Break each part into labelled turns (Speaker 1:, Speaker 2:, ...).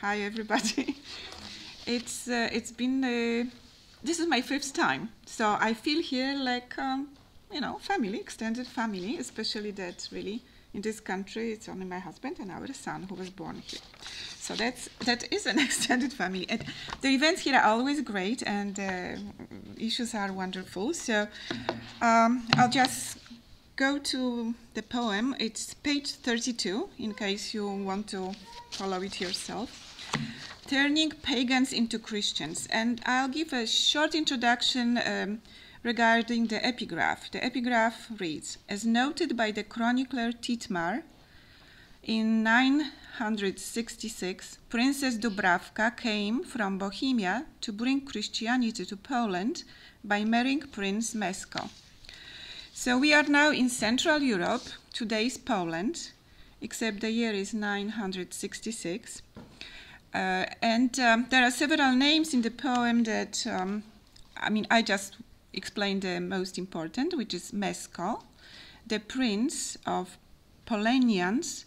Speaker 1: Hi everybody. It's been this is my fifth time, so I feel here like family, extended family, especially that really in this country it's only my husband and our son who was born here. So that is an extended family. And the events here are always great and issues are wonderful. So I'll just go to the poem. It's page 32 in case you want to follow it yourself. Turning Pagans into Christians. And I'll give a short introduction regarding the epigraph. The epigraph reads, as noted by the chronicler Titmar, in 966, Princess Dubravka came from Bohemia to bring Christianity to Poland by marrying Prince Mesko. So we are now in Central Europe, today's Poland, except the year is 966. And there are several names in the poem that, I just explained the most important, which is Mesko, the prince of Polanians,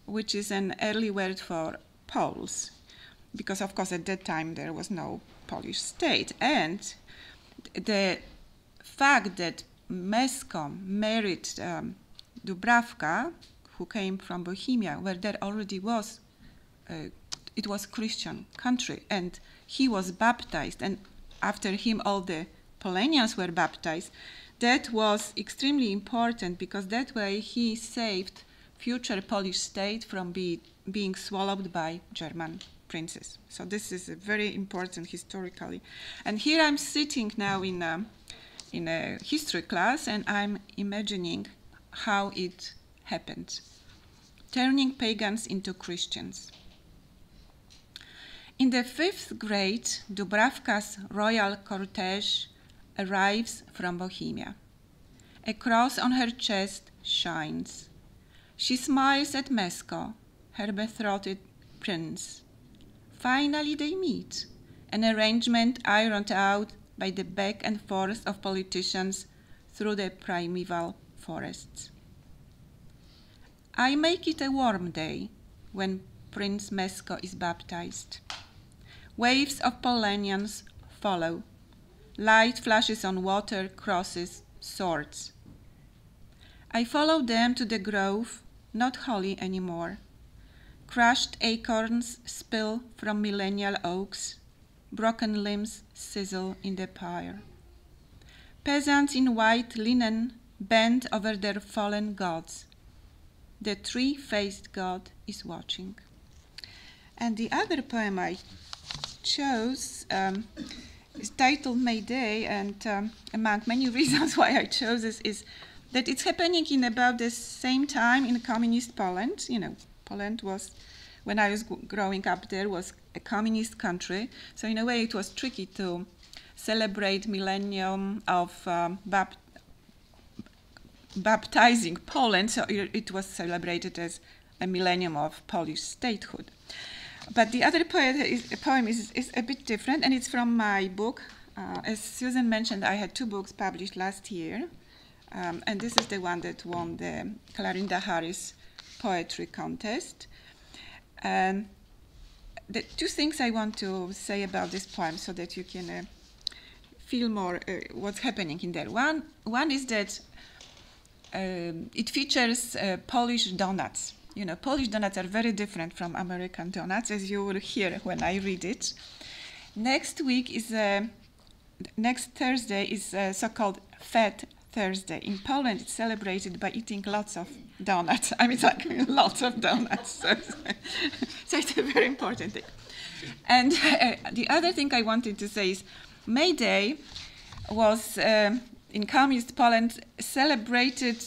Speaker 1: which is an early word for Poles, because of course at that time there was no Polish state. And the fact that Mesko married Dubravka, who came from Bohemia, where there already was, it was Christian country, and he was baptized, and after him all the Polanians were baptized, that was extremely important because that way he saved future Polish state from being swallowed by German princes. So this is a very important historically. And here I'm sitting now in a history class and I'm imagining how it happened. Turning pagans into Christians. In the 5th grade, Dubravka's royal cortege arrives from Bohemia. A cross on her chest shines. She smiles at Mesko, her betrothed prince. Finally they meet, an arrangement ironed out by the back and forth of politicians through the primeval forests. I make it a warm day when Prince Mesko is baptized. Waves of Polanians follow. Light flashes on water, crosses, swords. I follow them to the grove, not holy anymore. Crushed acorns spill from millennial oaks. Broken limbs sizzle in the pyre. Peasants in white linen bend over their fallen gods. The three-faced god is watching. And the other poem I chose is titled May Day, and among many reasons why I chose this is that it's happening in about the same time in communist Poland. You know, Poland was, when I was growing up there, was a communist country. So in a way it was tricky to celebrate millennium of baptizing Poland. So it was celebrated as a millennium of Polish statehood. But the other poem is a bit different, and it's from my book. As Susan mentioned, I had 2 books published last year, and this is the one that won the Clarinda Harris Poetry Contest. The 2 things I want to say about this poem so that you can feel more what's happening in there. One is that it features Polish donuts. You know, Polish donuts are very different from American donuts, as you will hear when I read it. Next Thursday is so-called Fat Thursday. In Poland, it's celebrated by eating lots of donuts. I mean, like lots of donuts. So it's a very important thing. And the other thing I wanted to say is May Day was, in communist Poland, celebrated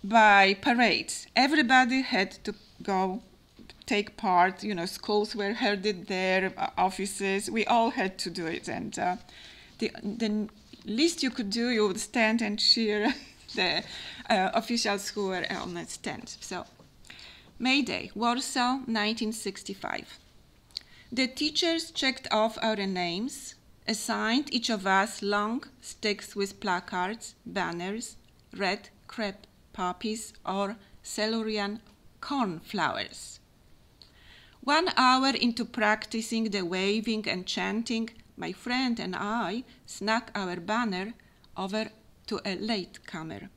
Speaker 1: by parades. Everybody had to go take part. You know, schools were herded there, offices. We all had to do it. And the least you could do, you would stand and cheer the officials who were on the stand. So, May Day, Warsaw, 1965. The teachers checked off our names, assigned each of us long sticks with placards, banners, red crepe poppies, or Silurian cornflowers. 1 hour into practicing the waving and chanting, my friend and I snuck our banner over to a latecomer.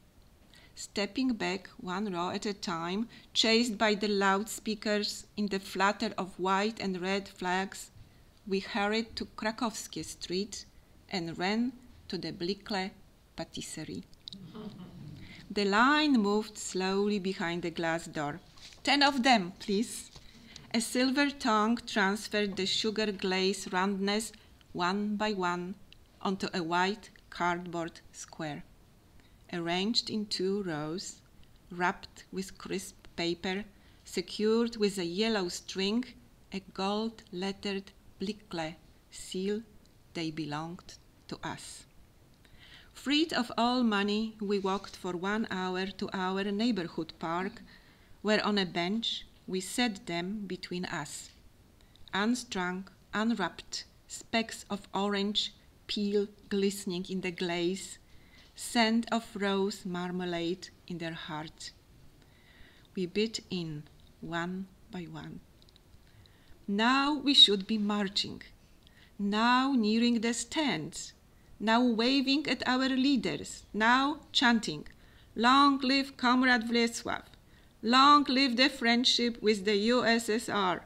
Speaker 1: Stepping back 1 row at a time, chased by the loudspeakers in the flutter of white and red flags, we hurried to Krakowskie Street and ran to the Little Patisserie. The line moved slowly behind the glass door. 10 of them, please. A silver tongue transferred the sugar glaze roundness 1 by 1 onto a white cardboard square. Arranged in 2 rows, wrapped with crisp paper, secured with a yellow string, a gold-lettered Little seal, they belonged to us. Freed of all money, we walked for 1 hour to our neighborhood park, where on a bench we set them between us. Unstrung, unwrapped, specks of orange peel glistening in the glaze, scent of rose marmalade in their hearts. We bit in 1 by 1. Now we should be marching, now nearing the stands, now waving at our leaders, now chanting, "Long live Comrade Wlesław! Long live the friendship with the USSR!"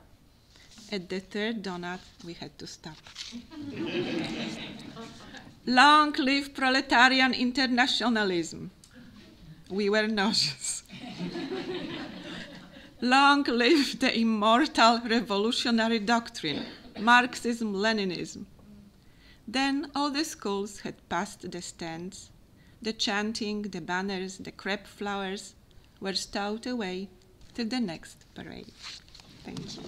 Speaker 1: At the 3rd donut, we had to stop. "Long live proletarian internationalism!" We were nauseous. "Long live the immortal revolutionary doctrine, Marxism-Leninism!" Then all the schools had passed the stands. The chanting, the banners, the crepe flowers were stowed away till the next parade. Thank you.